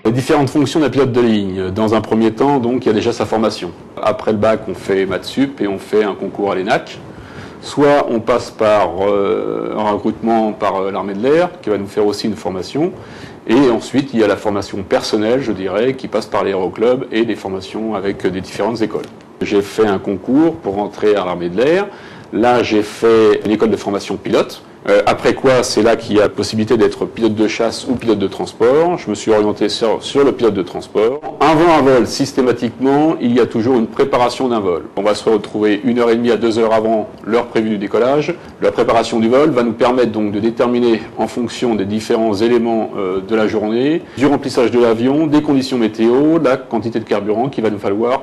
Les différentes fonctions d'un pilote de ligne. Dans un premier temps, donc, il y a déjà sa formation. Après le bac, on fait maths sup et on fait un concours à l'ENAC. Soit on passe par un recrutement par l'armée de l'air, qui va nous faire aussi une formation. Et ensuite, il y a la formation personnelle, je dirais, qui passe par l'aéroclub et des formations avec des différentes écoles. J'ai fait un concours pour entrer à l'armée de l'air. Là, j'ai fait une école de formation pilote. Après quoi, c'est là qu'il y a la possibilité d'être pilote de chasse ou pilote de transport. Je me suis orienté sur le pilote de transport. Avant un vol, systématiquement, il y a toujours une préparation d'un vol. On va se retrouver 1h30 à 2 heures avant l'heure prévue du décollage. La préparation du vol va nous permettre donc de déterminer, en fonction des différents éléments de la journée, du remplissage de l'avion, des conditions météo, la quantité de carburant qu'il va nous falloir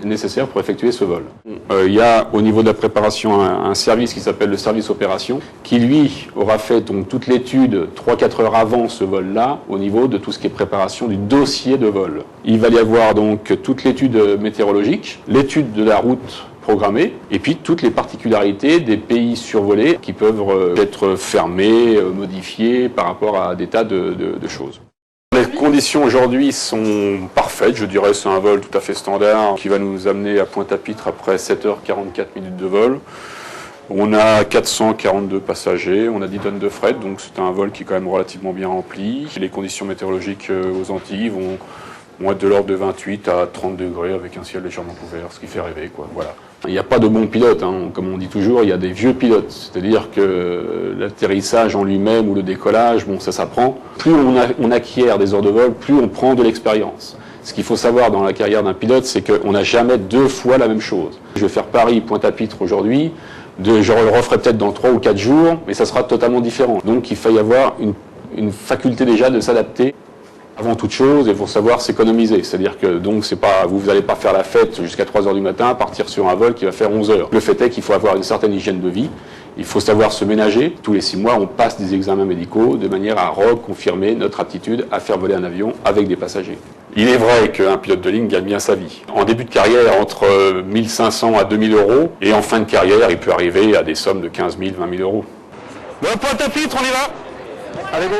nécessaire pour effectuer ce vol. Il y a au niveau de la préparation un service qui s'appelle le service opération, qui lui aura fait donc toute l'étude 3-4 heures avant ce vol-là, au niveau de tout ce qui est préparation du dossier de vol. Il va y avoir donc toute l'étude météorologique, l'étude de la route programmée, et puis toutes les particularités des pays survolés qui peuvent être fermés, modifiés par rapport à des tas de choses. Les conditions aujourd'hui sont parfaites, je dirais c'est un vol tout à fait standard qui va nous amener à Pointe-à-Pitre après 7h44 de vol. On a 442 passagers, on a 10 tonnes de fret, donc c'est un vol qui est quand même relativement bien rempli. Les conditions météorologiques aux Antilles vont être de l'ordre de 28 à 30 degrés avec un ciel légèrement couvert, ce qui fait rêver, quoi. Voilà. Il n'y a pas de bons pilotes, hein. Comme on dit toujours, il y a des vieux pilotes, c'est-à-dire que l'atterrissage en lui-même ou le décollage, bon, ça s'apprend. Plus on acquiert des heures de vol, plus on prend de l'expérience. Ce qu'il faut savoir dans la carrière d'un pilote, c'est qu'on n'a jamais deux fois la même chose. Je vais faire Paris-Pointe-à-Pitre aujourd'hui, je le referai peut-être dans 3 ou 4 jours, mais ça sera totalement différent. Donc il faut y avoir une faculté déjà de s'adapter. Avant toute chose, il faut savoir s'économiser. C'est-à-dire que donc c'est pas, vous n'allez pas faire la fête jusqu'à 3 heures du matin, partir sur un vol qui va faire 11 heures. Le fait est qu'il faut avoir une certaine hygiène de vie. Il faut savoir se ménager. Tous les 6 mois, on passe des examens médicaux de manière à reconfirmer notre aptitude à faire voler un avion avec des passagers. Il est vrai qu'un pilote de ligne gagne bien sa vie. En début de carrière, entre 1 500 à 2 000 euros, et en fin de carrière, il peut arriver à des sommes de 15 000, 20 000 euros. Bon, Pointe-à-Pitre, on y va. Allez, go.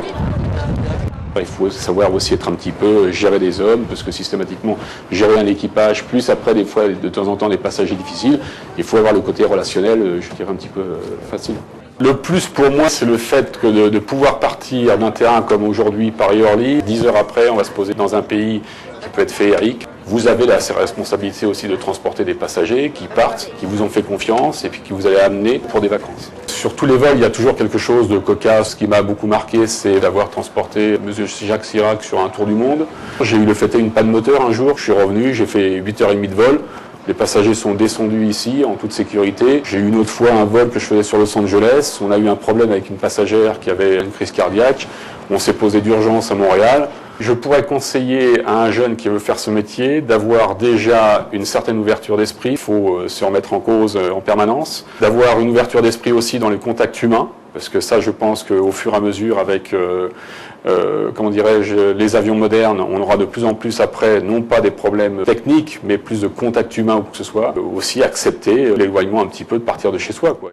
Il faut savoir aussi être un petit peu gérer des hommes, parce que systématiquement, gérer un équipage, plus après, des fois, de temps en temps, des passagers difficiles, il faut avoir le côté relationnel, je dirais, un petit peu facile. Le plus pour moi, c'est le fait que de pouvoir partir d'un terrain comme aujourd'hui Paris-Orly, 10 heures après, on va se poser dans un pays qui peut être féerique. Vous avez la responsabilité aussi de transporter des passagers qui partent, qui vous ont fait confiance et puis qui vous allez amener pour des vacances. Sur tous les vols, il y a toujours quelque chose de cocasse. Ce qui m'a beaucoup marqué, c'est d'avoir transporté M. Jacques Chirac sur un tour du monde. J'ai eu une panne moteur un jour, je suis revenu, j'ai fait 8h30 de vol. Les passagers sont descendus ici en toute sécurité. J'ai eu une autre fois un vol que je faisais sur Los Angeles. On a eu un problème avec une passagère qui avait une crise cardiaque. On s'est posé d'urgence à Montréal. Je pourrais conseiller à un jeune qui veut faire ce métier d'avoir déjà une certaine ouverture d'esprit. Il faut se remettre en cause en permanence. D'avoir une ouverture d'esprit aussi dans les contacts humains. Parce que ça, je pense qu'au fur et à mesure, avec comment dirais-je, les avions modernes, on aura de plus en plus après, non pas des problèmes techniques, mais plus de contacts humains ou que ce soit. Aussi accepter l'éloignement un petit peu de partir de chez soi, quoi.